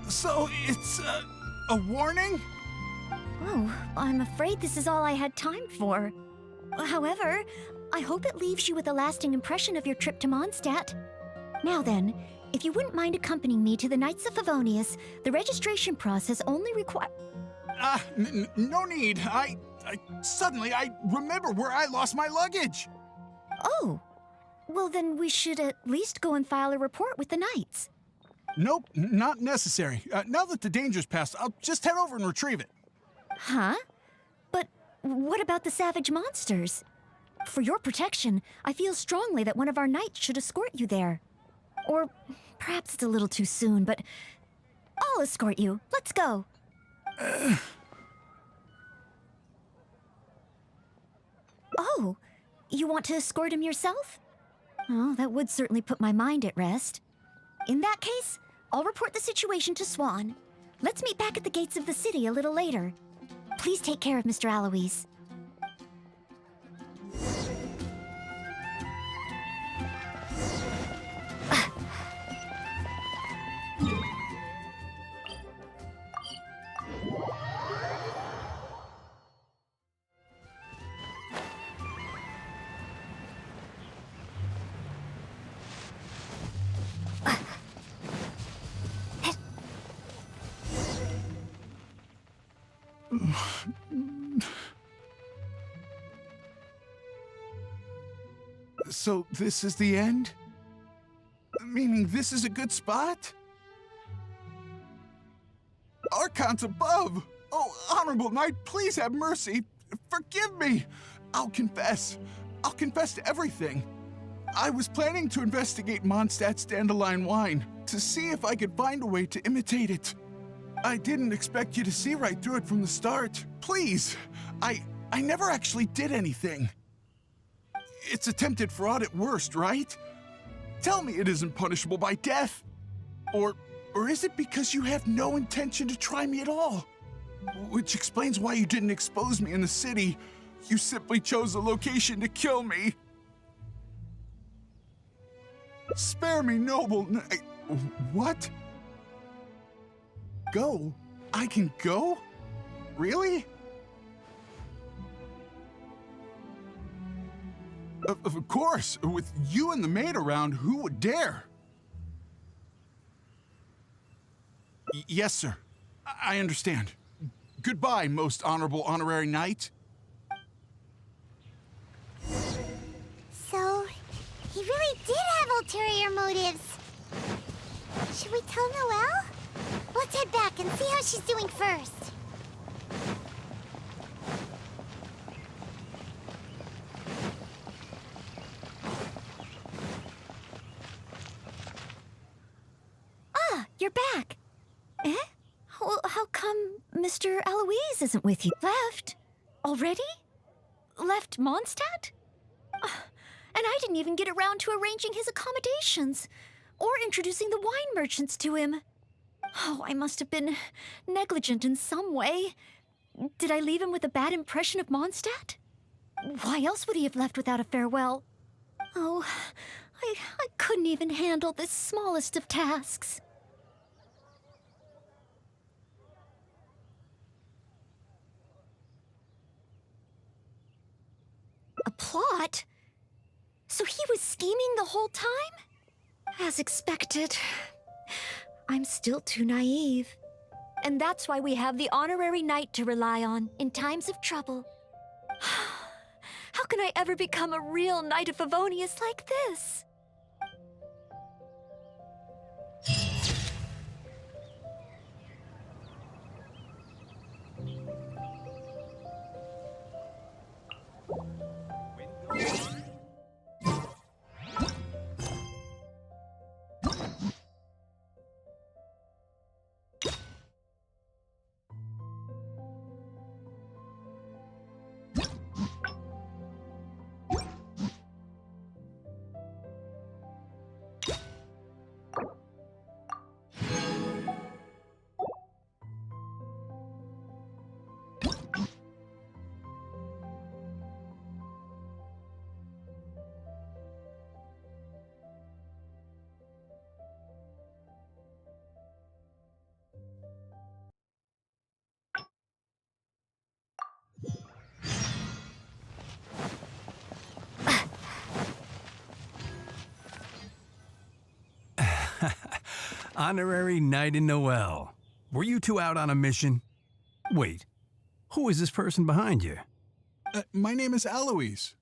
So it's a warning? Oh, I'm afraid this is all I had time for. However, I hope it leaves you with a lasting impression of your trip to Mondstadt. Now then, if you wouldn't mind accompanying me to the Knights of Favonius, the registration process only requires... No need. Suddenly I remember where I lost my luggage. Oh, well then we should at least go and file a report with the Knights. Nope, not necessary. Now that the danger's passed, I'll just head over and retrieve it. Huh? But what about the savage monsters? For your protection, I feel strongly that one of our knights should escort you there. Or perhaps it's a little too soon, but I'll escort you. Let's go. Oh, you want to escort him yourself? Oh, that would certainly put my mind at rest. In that case, I'll report the situation to Swan. Let's meet back at the gates of the city a little later. Please take care of Mr. Aloise. So this is the end? Meaning this is a good spot? Archons above! Oh, Honorable Knight, please have mercy. Forgive me. I'll confess. I'll confess to everything. I was planning to investigate Mondstadt's dandelion wine to see if I could find a way to imitate it. I didn't expect you to see right through it from the start. Please, I never actually did anything. It's attempted fraud at worst, right? Tell me it isn't punishable by death. Or is it because you have no intention to try me at all? Which explains why you didn't expose me in the city. You simply chose a location to kill me. Spare me, noble knight. What? Go? I can go? Really? Of course, with you and the maid around, who would dare? Yes, sir. I understand. Goodbye, most honorable honorary knight. So, he really did have ulterior motives. Should we tell Noelle? Let's head back and see how she's doing first. You're back. Eh? Well, how come Mr. Aloise isn't with you? Left? Already? Left Mondstadt? And I didn't even get around to arranging his accommodations or introducing the wine merchants to him. Oh, I must have been negligent in some way. Did I leave him with a bad impression of Mondstadt? Why else would he have left without a farewell? Oh, I couldn't even handle this smallest of tasks. A plot? So he was scheming the whole time? As expected. I'm still too naive. And that's why we have the honorary knight to rely on in times of trouble. How can I ever become a real knight of Favonius like this? Honorary Knight in Noel. Were you two out on a mission? Wait, who is this person behind you? My name is Eloise.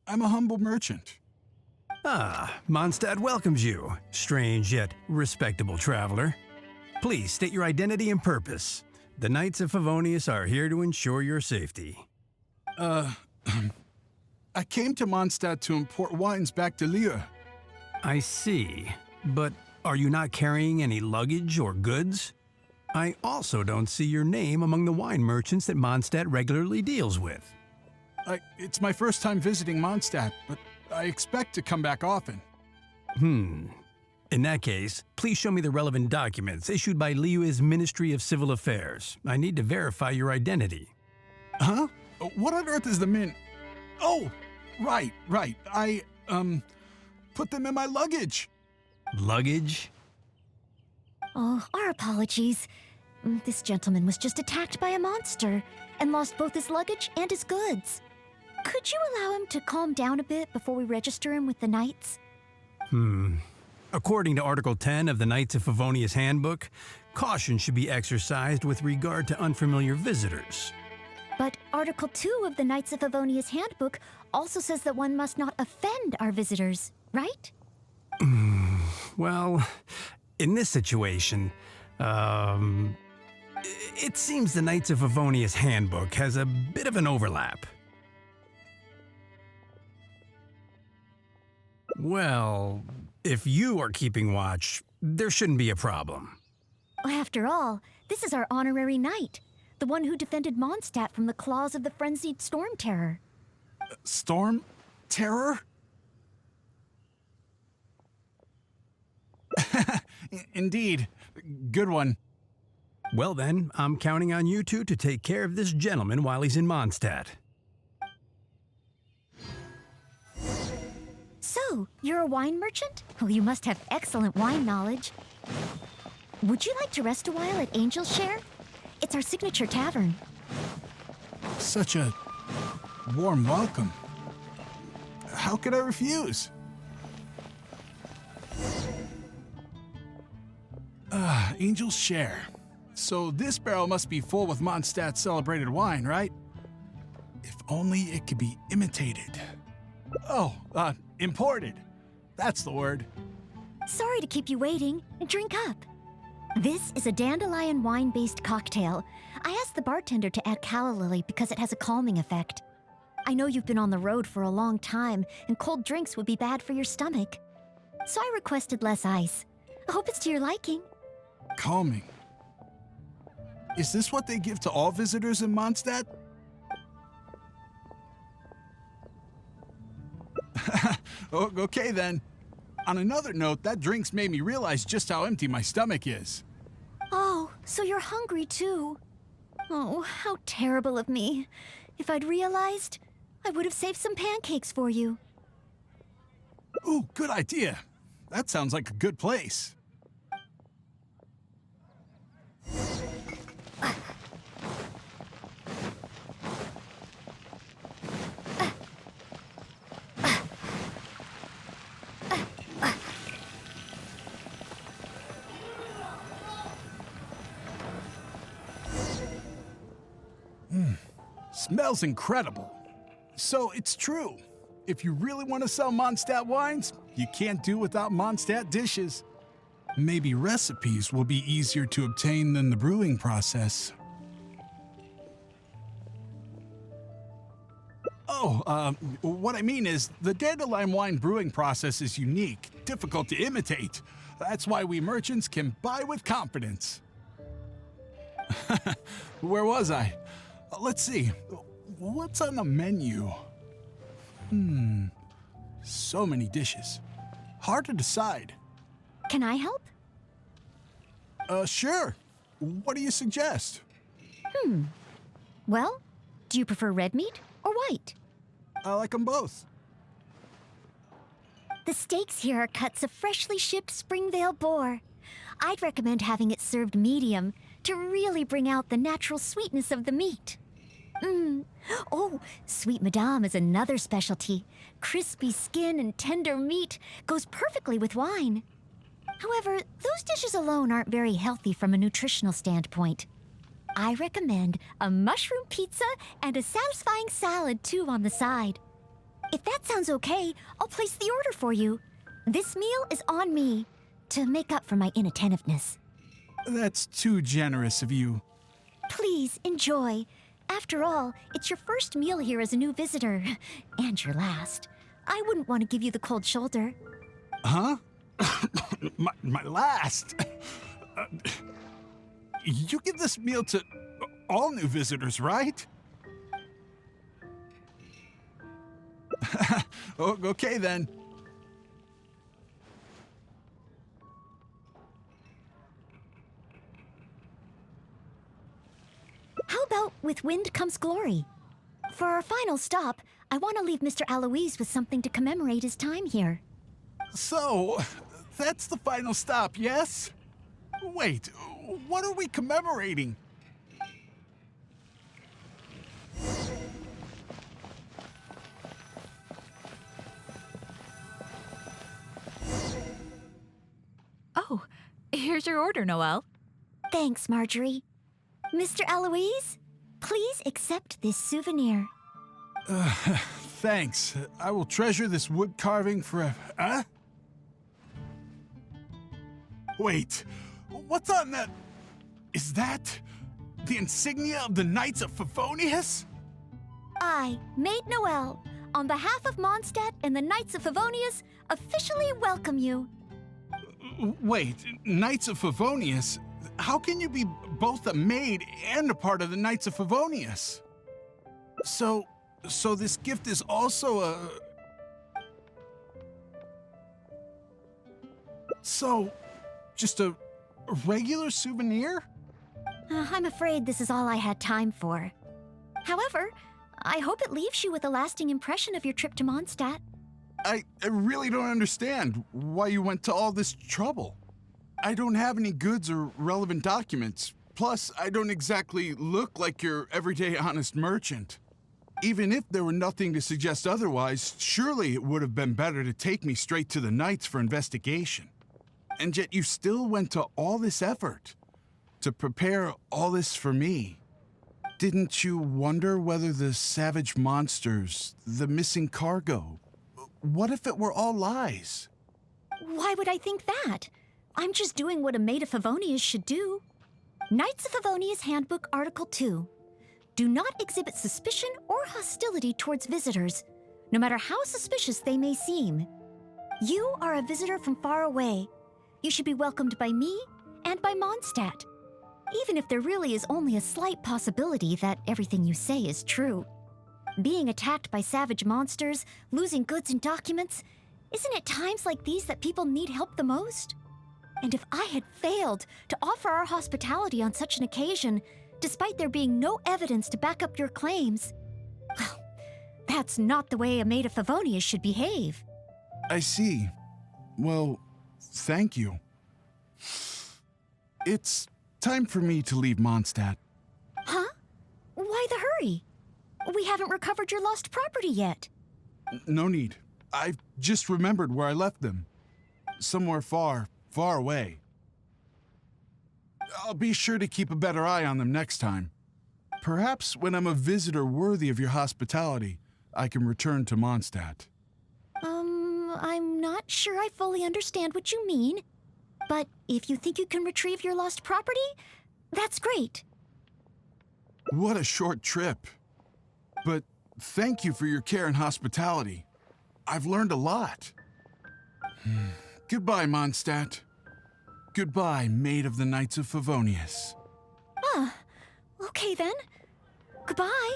I'm a humble merchant. Ah, Mondstadt welcomes you, strange yet respectable traveler. Please state your identity and purpose. The Knights of Favonius are here to ensure your safety. I came to Mondstadt to import wines back to Lille. I see, but are you not carrying any luggage or goods? I also don't see your name among the wine merchants that Mondstadt regularly deals with. It's my first time visiting Mondstadt, but I expect to come back often. In that case, please show me the relevant documents issued by Liyue's Ministry of Civil Affairs. I need to verify your identity. Huh? What on earth is the min... Oh! Right. I put them in my luggage. Luggage? Oh, our apologies. This gentleman was just attacked by a monster and lost both his luggage and his goods. Could you allow him to calm down a bit before we register him with the Knights? According to Article 10 of the Knights of Favonius Handbook, caution should be exercised with regard to unfamiliar visitors. But Article 2 of the Knights of Favonius Handbook also says that one must not offend our visitors, right? Well, in this situation, it seems the Knights of Favonius Handbook has a bit of an overlap. Well, if you are keeping watch, there shouldn't be a problem. After all, this is our honorary knight, the one who defended Mondstadt from the claws of the frenzied storm terror. Storm? Terror? Indeed. Good one. Well then, I'm counting on you two to take care of this gentleman while he's in Mondstadt. So, you're a wine merchant? Well, you must have excellent wine knowledge. Would you like to rest a while at Angel's Share? It's our signature tavern. Such a warm welcome. How could I refuse? Angel's Share. So this barrel must be full with Mondstadt's celebrated wine, right? If only it could be imitated. Oh, imported. That's the word. Sorry to keep you waiting. Drink up. This is a dandelion wine-based cocktail. I asked the bartender to add calla lily because it has a calming effect. I know you've been on the road for a long time, and cold drinks would be bad for your stomach. So I requested less ice. I hope it's to your liking. Calming. Is this what they give to all visitors in Mondstadt? Okay then. On another note, that drink's made me realize just how empty my stomach is. Oh, so you're hungry too. Oh, how terrible of me. If I'd realized, I would have saved some pancakes for you. Ooh, good idea. That sounds like a good place. Smells incredible. So it's true. If you really want to sell Mondstadt wines, you can't do without Mondstadt dishes. Maybe recipes will be easier to obtain than the brewing process. Oh, what I mean is, the dandelion wine brewing process is unique, difficult to imitate. That's why we merchants can buy with confidence. Where was I? Let's see. What's on the menu? So many dishes. Hard to decide. Can I help? Sure. What do you suggest? Well, do you prefer red meat or white? I like them both. The steaks here are cuts of freshly shipped Springvale boar. I'd recommend having it served medium to really bring out the natural sweetness of the meat. Oh, Sweet Madame is another specialty. Crispy skin and tender meat goes perfectly with wine. However, those dishes alone aren't very healthy from a nutritional standpoint. I recommend a mushroom pizza and a satisfying salad too on the side. If that sounds okay, I'll place the order for you. This meal is on me to make up for my inattentiveness. That's too generous of you. Please enjoy. After all, it's your first meal here as a new visitor, and your last. I wouldn't want to give you the cold shoulder. Huh? my last? You give this meal to all new visitors, right? Okay then. How about with wind comes glory? For our final stop, I want to leave Mr. Aloise with something to commemorate his time here. So, that's the final stop, yes? Wait, what are we commemorating? Oh, here's your order, Noelle. Thanks, Marjorie. Mr. Aloise, please accept this souvenir. Thanks. I will treasure this wood carving forever. Huh? Wait, what's on that? Is that the insignia of the Knights of Favonius? I, Maid Noelle, on behalf of Mondstadt and the Knights of Favonius, officially welcome you. Wait, Knights of Favonius? How can you be both a maid and a part of the Knights of Favonius? So this gift is also a... So, just a regular souvenir? I'm afraid this is all I had time for. However, I hope it leaves you with a lasting impression of your trip to Mondstadt. I really don't understand why you went to all this trouble. I don't have any goods or relevant documents. Plus, I don't exactly look like your everyday honest merchant. Even if there were nothing to suggest otherwise, surely it would have been better to take me straight to the Knights for investigation. And yet you still went to all this effort to prepare all this for me. Didn't you wonder whether the savage monsters, the missing cargo, what if it were all lies? Why would I think that? I'm just doing what a maid of Favonius should do. Knights of Favonius Handbook Article 2. Do not exhibit suspicion or hostility towards visitors, no matter how suspicious they may seem. You are a visitor from far away. You should be welcomed by me and by Mondstadt, even if there really is only a slight possibility that everything you say is true. Being attacked by savage monsters, losing goods and documents, isn't it times like these that people need help the most? And if I had failed to offer our hospitality on such an occasion, despite there being no evidence to back up your claims, well, that's not the way a maid of Favonius should behave. I see. Well, thank you. It's time for me to leave Mondstadt. Huh? Why the hurry? We haven't recovered your lost property yet. No need. I've just remembered where I left them. Somewhere far, far away. I'll be sure to keep a better eye on them next time. Perhaps when I'm a visitor worthy of your hospitality, I can return to Mondstadt. I'm not sure I fully understand what you mean. But if you think you can retrieve your lost property, that's great. What a short trip. But thank you for your care and hospitality. I've learned a lot. Goodbye, Mondstadt. Goodbye, Maid of the Knights of Favonius. Okay then. Goodbye.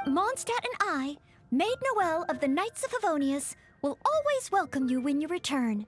Mondstadt and I, Maid Noelle of the Knights of Favonius, will always welcome you when you return.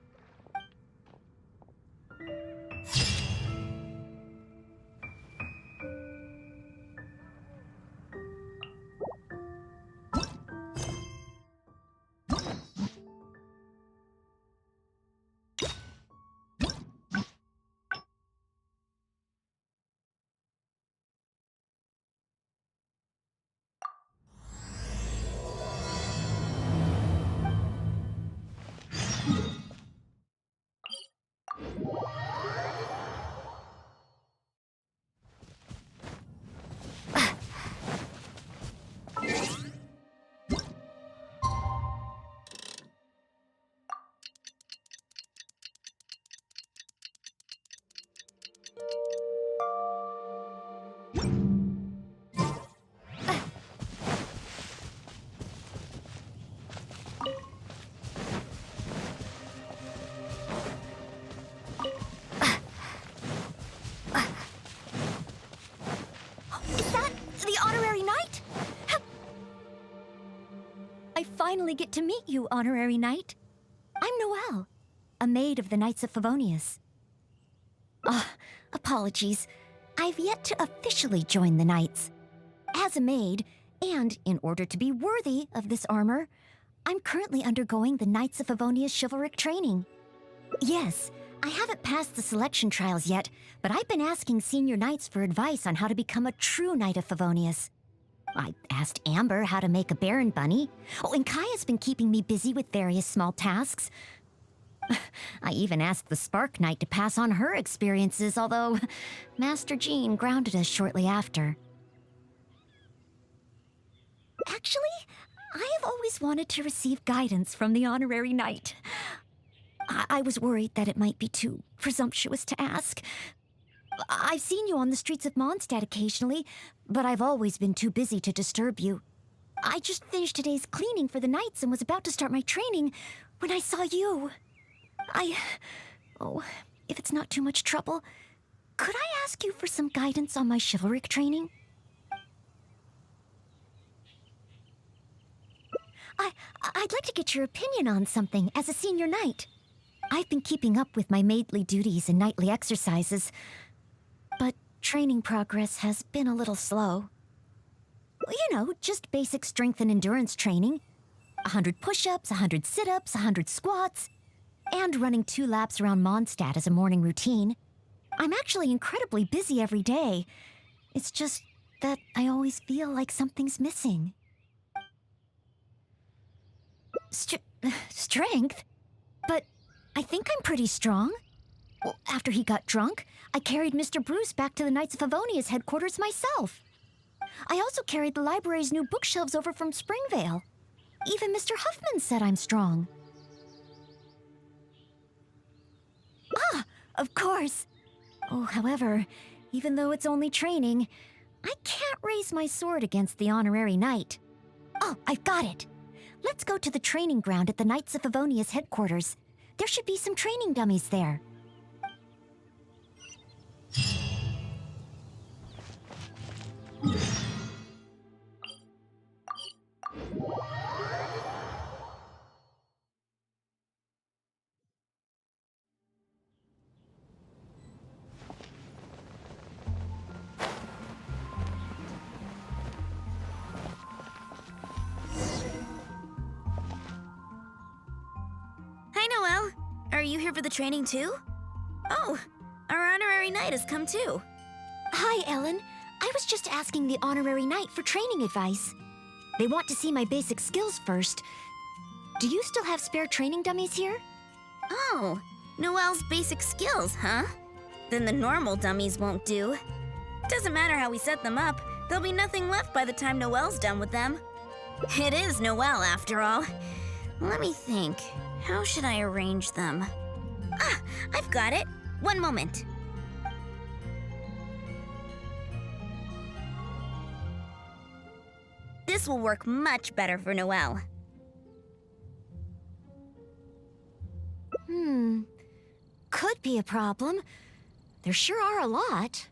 Is that the honorary knight? I finally get to meet you, honorary knight. I'm Noelle, a maid of the Knights of Favonius. Apologies. I've yet to officially join the Knights. As a maid, and in order to be worthy of this armor, I'm currently undergoing the Knights of Favonius chivalric training. Yes, I haven't passed the selection trials yet, but I've been asking senior knights for advice on how to become a true Knight of Favonius. I asked Amber how to make a Baron bunny. Oh, and Kaya's been keeping me busy with various small tasks. I even asked the Spark Knight to pass on her experiences, although Master Jean grounded us shortly after. Actually, I have always wanted to receive guidance from the honorary knight. I was worried that it might be too presumptuous to ask. I've seen you on the streets of Mondstadt occasionally, but I've always been too busy to disturb you. I just finished today's cleaning for the Knights and was about to start my training when I saw you. Oh, if it's not too much trouble, could I ask you for some guidance on my chivalric training? I'd like to get your opinion on something as a senior knight. I've been keeping up with my maidly duties and nightly exercises, but training progress has been a little slow. You know, just basic strength and endurance training. 100 push-ups, 100 sit-ups, 100 squats, and running 2 laps around Mondstadt as a morning routine. I'm actually incredibly busy every day. It's just that I always feel like something's missing. Strength? But I think I'm pretty strong. Well, after he got drunk, I carried Mr. Bruce back to the Knights of Favonius headquarters myself. I also carried the library's new bookshelves over from Springvale. Even Mr. Huffman said I'm strong. Ah, of course. Oh, however, even though it's only training, I can't raise my sword against the honorary knight. Oh, I've got it. Let's go to the training ground at the Knights of Favonius headquarters. There should be some training dummies there. Hi, Noelle. Are you here for the training too? Oh, our honorary knight has come too. Hi, Ellen. I was just asking the honorary knight for training advice. They want to see my basic skills first. Do you still have spare training dummies here? Oh, Noelle's basic skills, huh? Then the normal dummies won't do. Doesn't matter how we set them up, there'll be nothing left by the time Noelle's done with them. It is Noelle, after all. Let me think. How should I arrange them? Ah, I've got it. One moment. This will work much better for Noelle. Could be a problem. There sure are a lot.